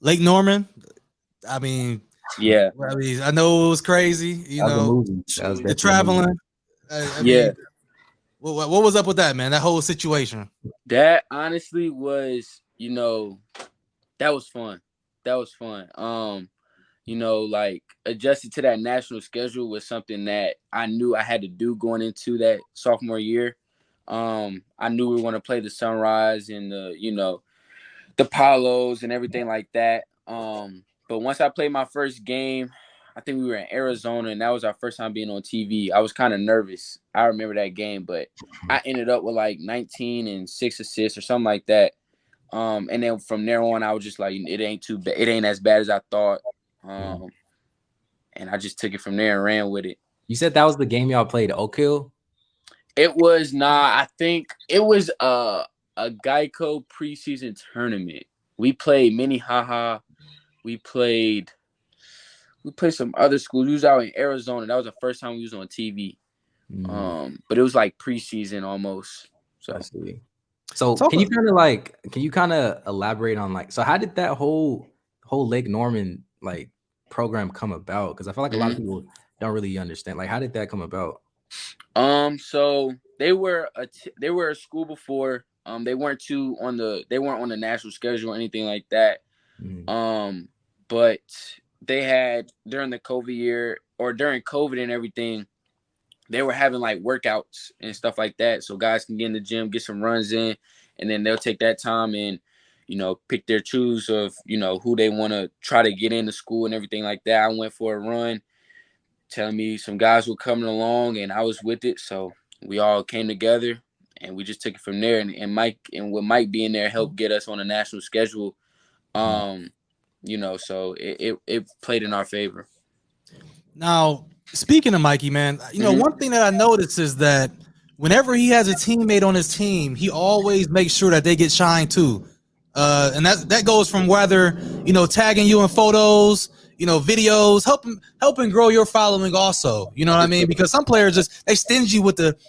Lake Norman. I mean, Yeah, I know it was crazy. You That was a know, movie. That was the definitely a movie. traveling. I yeah. mean, what was up with that, man? That whole situation. That honestly was, that was fun. That was fun. Like adjusting to that national schedule was something that I knew I had to do going into that sophomore year. I knew we were going to play the Sunrise and the Palos and everything like that. But once I played my first game, I think we were in Arizona, and that was our first time being on TV. I was kind of nervous. I remember that game, but I ended up with like 19 and 6 assists or something like that. And then from there on, I was just like, it ain't too bad. It ain't as bad as I thought. And I just took it from there and ran with it. You said that was the game y'all played, Oak Hill? It was I think it was a Geico preseason tournament. We played Minnehaha. We played some other schools. We was out in Arizona. That was the first time we was on TV. But it was like preseason almost. So I see. So can you kind of elaborate on like, so how did that whole Lake Norman like program come about? Because I feel like a lot of people don't really understand. Like, how did that come about? So they were a school before. They weren't on the national schedule or anything like that. But they had during the COVID year or during COVID and everything, they were having like workouts and stuff like that. So guys can get in the gym, get some runs in, and then they'll take that time and, pick their choose of, who they want to try to get into school and everything like that. I went for a run, telling me some guys were coming along and I was with it. So we all came together and we just took it from there. And Mike being there helped get us on a national schedule. So it played in our favor. Now, speaking of Mikey, man, one thing that I noticed is that whenever he has a teammate on his team, he always makes sure that they get shine too. And that goes from whether, tagging you in photos, videos, helping grow your following also. You know what I mean? Because some players they stingy with it.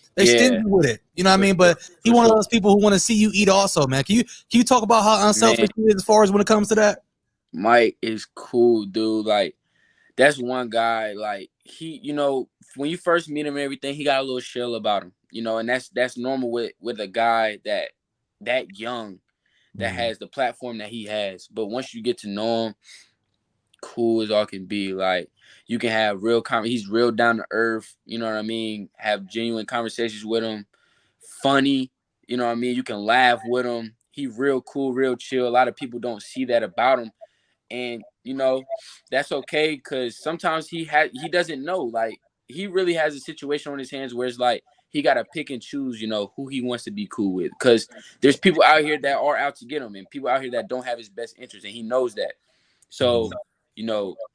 You know what I mean? But he one of those people who want to see you eat also, man. Can you talk about how unselfish he is as far as when it comes to that? Mike is cool, dude. Like, that's one guy, like, he, when you first meet him and everything, he got a little shell about him, and that's normal with a guy that young, that has the platform that he has. But once you get to know him, cool as all can be. Like, you can have he's real down to earth, you know what I mean? Have genuine conversations with him, funny, you know what I mean? You can laugh with him. He real cool, real chill. A lot of people don't see that about him. And, that's okay, because sometimes he doesn't know. Like, he really has a situation on his hands where it's like he got to pick and choose, who he wants to be cool with. Because there's people out here that are out to get him and people out here that don't have his best interest, and he knows that. So,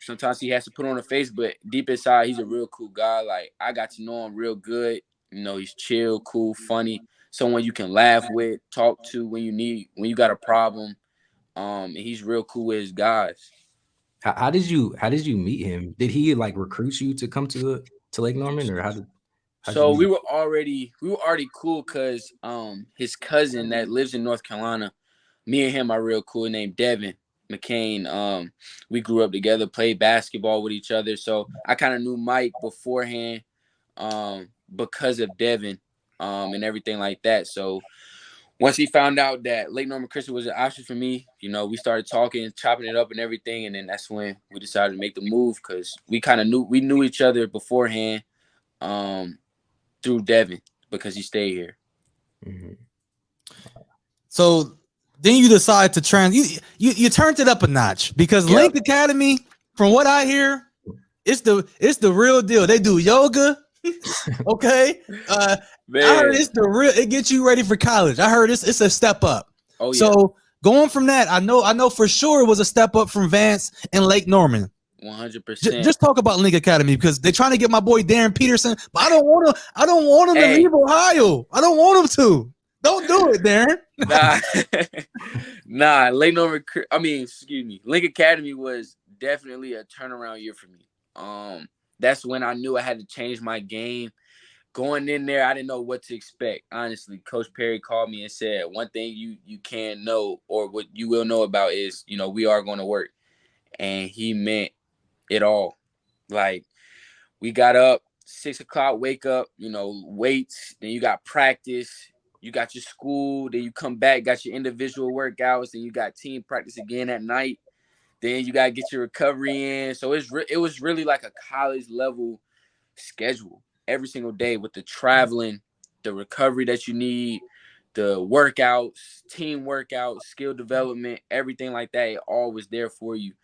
sometimes he has to put on a face, but deep inside, he's a real cool guy. Like, I got to know him real good. He's chill, cool, funny, someone you can laugh with, talk to when you got a problem. And he's real cool with his guys. How did you meet him? Did he like recruit you to come to Lake Norman, or how did? So we were already cool because his cousin that lives in North Carolina, me and him are real cool, named Devin McCain. We grew up together, played basketball with each other. So I kind of knew Mike beforehand, because of Devin, and everything like that. So once he found out that Lake Norman Christian was an option for me, we started talking, chopping it up and everything. And then that's when we decided to make the move, because we kind of knew each other beforehand, through Devin, because he stayed here. So then you decide to you turned it up a notch, because Link Academy, from what I hear, it's the real deal. They do yoga. Okay. I heard it gets you ready for college. I heard it's a step up. Oh, yeah. So going from that, I know for sure it was a step up from Vance and Lake Norman. 100%. Just talk about Link Academy, because they're trying to get my boy Darren Peterson, but I don't want him to leave Ohio. I don't want him to. Don't do it, Darren. Nah. Link Academy was definitely a turnaround year for me. That's when I knew I had to change my game. going in there, I didn't know what to expect. Honestly, Coach Perry called me and said, one thing you can know, or what you will know about is, we are going to work. And he meant it all. Like, we got up 6 o'clock, wake up, weights, then you got practice, you got your school, then you come back, got your individual workouts, then you got team practice again at night. Then you got to get your recovery in. So it was really like a college level schedule every single day, with the traveling, the recovery that you need, the workouts, team workouts, skill development, everything like that. It all was there for you.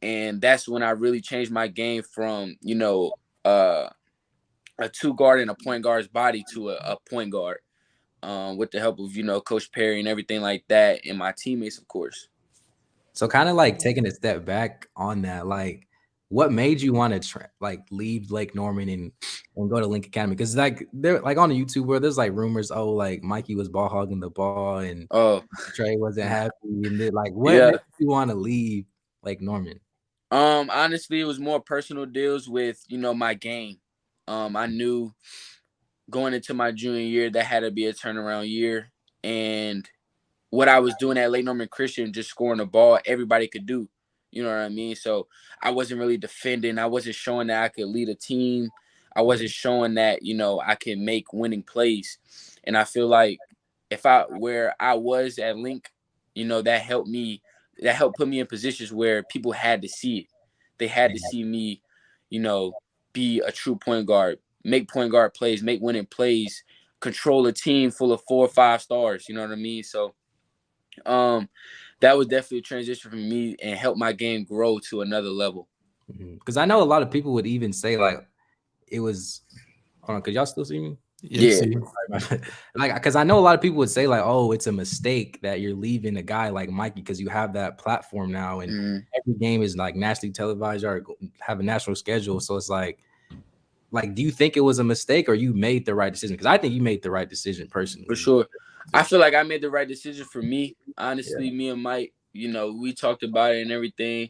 And that's when I really changed my game from, a 2-guard and a point guard's body to a point guard, with the help of, Coach Perry and everything like that, and my teammates, of course. So kind of like taking a step back on that, like what made you want to leave Lake Norman and go to Link Academy? Because like they're like on the YouTube where there's like rumors, like Mikey was ball hogging the ball and Trey wasn't happy, and then like what made you want to leave Lake Norman? Honestly, it was more personal deals with my game. I knew going into my junior year that had to be a turnaround year, and what I was doing at Lake Norman Christian, just scoring the ball, everybody could do. You know what I mean? So I wasn't really defending. I wasn't showing that I could lead a team. I wasn't showing that, I could make winning plays. And I feel like where I was at Link, that helped put me in positions where people had to see it. They had to see me, be a true point guard, make point guard plays, make winning plays, control a team full of 4 or 5 stars. You know what I mean? So that was definitely a transition for me and helped my game grow to another level. Because I know a lot of people would even say like it was. Hold on, could y'all still see me? Yeah. Like, because I know a lot of people would say like, oh, it's a mistake that you're leaving a guy like Mikey because you have that platform now, and every game is like nationally televised or have a national schedule. So it's like, do you think it was a mistake or you made the right decision? Because I think you made the right decision personally. For sure. I feel like I made the right decision for me. Honestly, me and Mike, we talked about it and everything.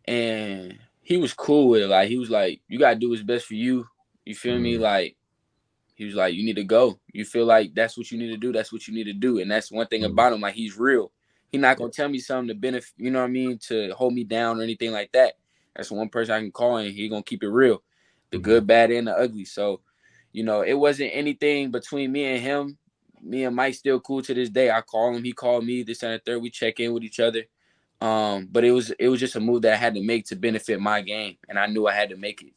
And he was cool with it. Like, he was like, you got to do what's best for you. You feel me? Like, he was like, you need to go. You feel like that's what you need to do. That's what you need to do. And that's one thing about him. Like, he's real. He's not going to tell me something to benefit, you know what I mean, to hold me down or anything like that. That's one person I can call, and he's going to keep it real. The good, bad, and the ugly. So, it wasn't anything between me and him. Me and Mike still cool to this day. I call him, he called me, this and the third. We check in with each other. But it was just a move that I had to make to benefit my game, and I knew I had to make it.